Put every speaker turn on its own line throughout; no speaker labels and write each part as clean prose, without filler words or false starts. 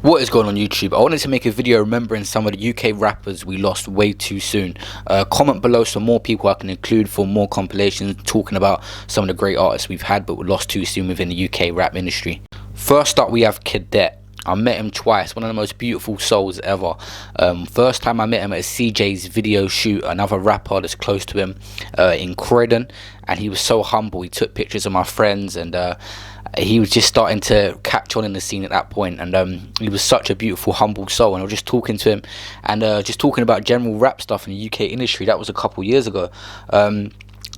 What is going on YouTube? I wanted to make a video remembering some of the UK rappers we lost way too soon. Comment below so more people I can include for more compilations talking about some of the great artists we've had but we lost too soon within the UK rap industry. First up we have Cadet. I met him twice, one of the most beautiful souls ever. First time I met him at CJ's video shoot, another rapper that's close to him in Croydon, and he was so humble. He took pictures of my friends, and he was just starting to catch on in the scene at that point, and he was such a beautiful, humble soul. And I was just talking to him and just talking about general rap stuff in the UK industry. That was a couple years ago.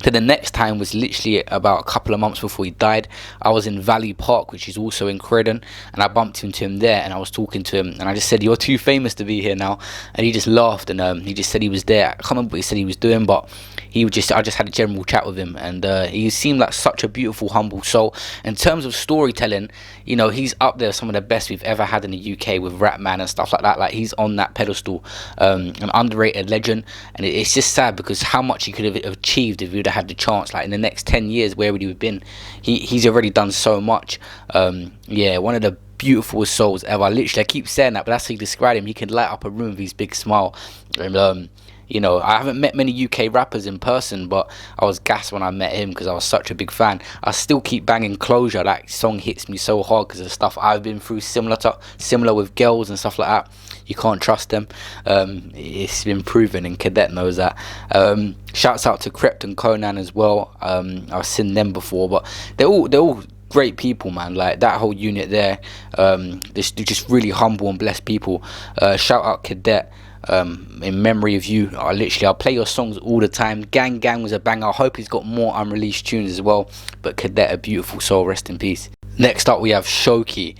Then the next time was literally about a couple of months before he died. I was in Valley Park, which is also in Croydon, and I bumped into him there, and I was talking to him, and I just said, "You're too famous to be here now," and he just laughed, and he just said he was there. I can't remember what he said he was doing, but I just had a general chat with him, and he seemed like such a beautiful, humble soul. In terms of storytelling, you know, he's up there, some of the best we've ever had in the UK with Rap Man and stuff like that. Like, he's on that pedestal, an underrated legend, and it's just sad because how much he could have achieved if he would have had the chance. Like, in the next 10 years, where would he have been? He's already done so much. Yeah, one of the beautiful souls ever. Literally, I keep saying that, but that's how you describe him. He can light up a room with his big smile. And you know, I haven't met many UK rappers in person, but I was gassed when I met him because I was such a big fan. I still keep banging Closure. That song hits me so hard because of the stuff I've been through, similar with girls and stuff like that. You can't trust them. It's been proven, and Cadet knows that. Shouts out to Crept and Conan as well. I've seen them before, but they're all great people, man. Like, that whole unit there, they're just really humble and blessed people. Shout out Cadet. In memory of you. I'll play your songs all the time. Gang Gang was a banger. I hope he's got more unreleased tunes as well, but Cadet, a beautiful soul, rest in peace. Next up we have Showkey.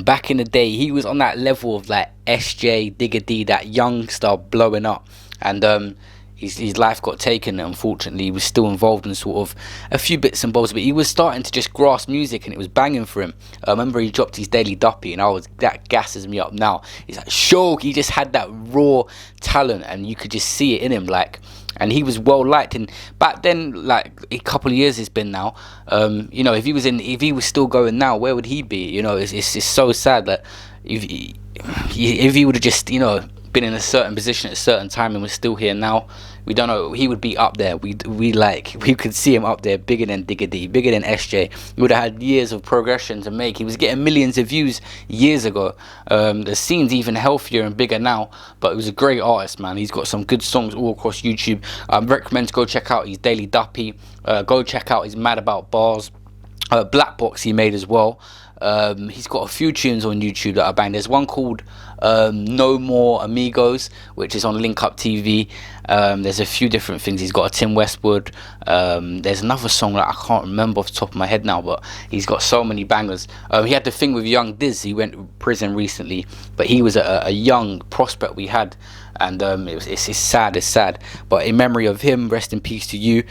Back in the day, he was on that level of like SJ, Digga D, that youngster blowing up, and his life got taken, unfortunately. He was still involved in sort of a few bits and bobs, but he was starting to just grasp music, and it was banging for him. I remember he dropped his Daily Duppy, and that gasses me up now. He's like, Showkey, he just had that raw talent, and you could just see it in him, like, and he was well liked. And back then, like, a couple of years it's been now, you know, if he was still going now, where would he be? You know, it's so sad that if he would have just, you know, been in a certain position at a certain time and was still here now, we don't know, he would be up there. We could see him up there, bigger than Digga D, bigger than SJ. He would have had years of progression to make. He was getting millions of views years ago. The scene's even healthier and bigger now, but he was a great artist, man. He's got some good songs all across YouTube. I recommend to go check out his Daily Duppy. Go check out his Mad About Bars. Black Box he made as well. He's got a few tunes on YouTube that I banged. There's one called No More Amigos, which is on Link Up TV. There's a few different things. He's got a Tim Westwood. There's another song that I can't remember off the top of my head now, but he's got so many bangers. He had the thing with Young Diz. He went to prison recently, but he was a young prospect we had, and it's sad. But in memory of him, rest in peace to you.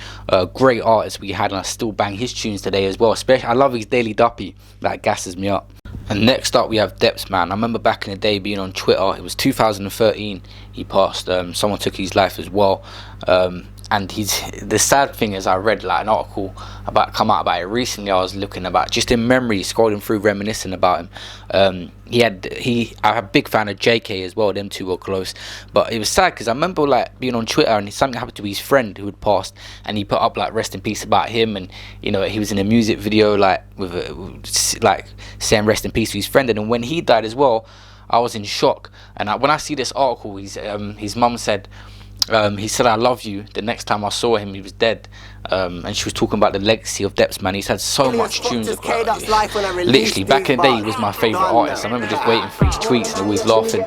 Great artist we had, and I still bang his tunes today as well. Especially, I love his Daily Duppy. That gasses me up. And next up we have Depps Man. I remember back in the day being on Twitter. It was 2013 he passed. Someone took his life as well. And the sad thing is, I read like an article come out about it recently. I was looking about, just in memory, scrolling through, reminiscing about him. I'm a big fan of JK as well. Them two were close, but it was sad because I remember like being on Twitter and something happened to his friend who had passed, and he put up like rest in peace about him, and you know, he was in a music video like like saying rest in peace to his friend. And then when he died as well, I was in shock. And when I see this article, his mum said, he said, "I love you." The next time I saw him, he was dead. And she was talking about the legacy of Depps Man. He's had so much tunes. Literally, back in the day, he was my favourite artist. I remember just waiting for his tweets and always laughing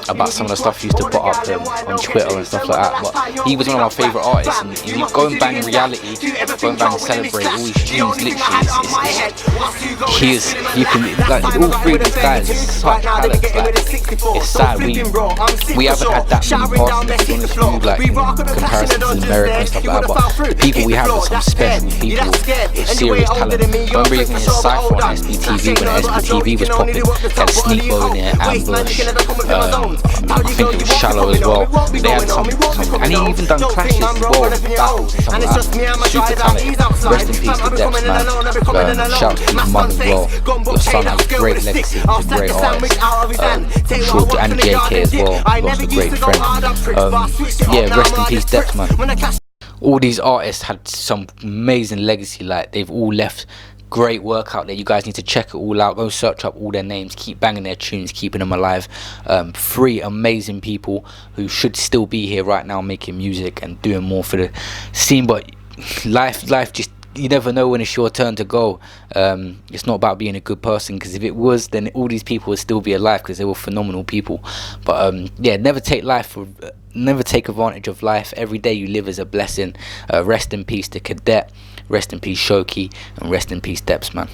about some of the stuff he used to put up on Twitter and stuff like that. But he was one of my favourite artists. And if you go and bang Reality, go and bang Celebrate, all his tunes, literally, you can, like, all three of these guys are such talents. Like, it's sad. We haven't had that many passings to be honest with you, like in comparison to America and stuff like that, but the people we have are some special people with serious talent. I remember even in Cypher on SBTV, when SBTV was popping, they had Sneak Bo in there, Ambush, I think it was Shallow as well. They had some and he even done clashes as well, battles and stuff like that. Super talented. Rest in peace to Depps Man. Shout out to his mum as well. Your son has a great legacy, he's a great artist. I'm sure to, and JK as well, lost a great friend. Yeah, rest in peace Depps Man. All these artists had some amazing legacy, like they've all left great work out there. You guys need to check it all out, go search up all their names, keep banging their tunes, keeping them alive. 3 amazing people who should still be here right now making music and doing more for the scene, but life just, you never know when it's your turn to go. It's not about being a good person, because if it was, then all these people would still be alive, because they were phenomenal people. But yeah, never take advantage of life. Every day you live is a blessing. Rest in peace to Cadet, rest in peace Showkey, and rest in peace Depps Man.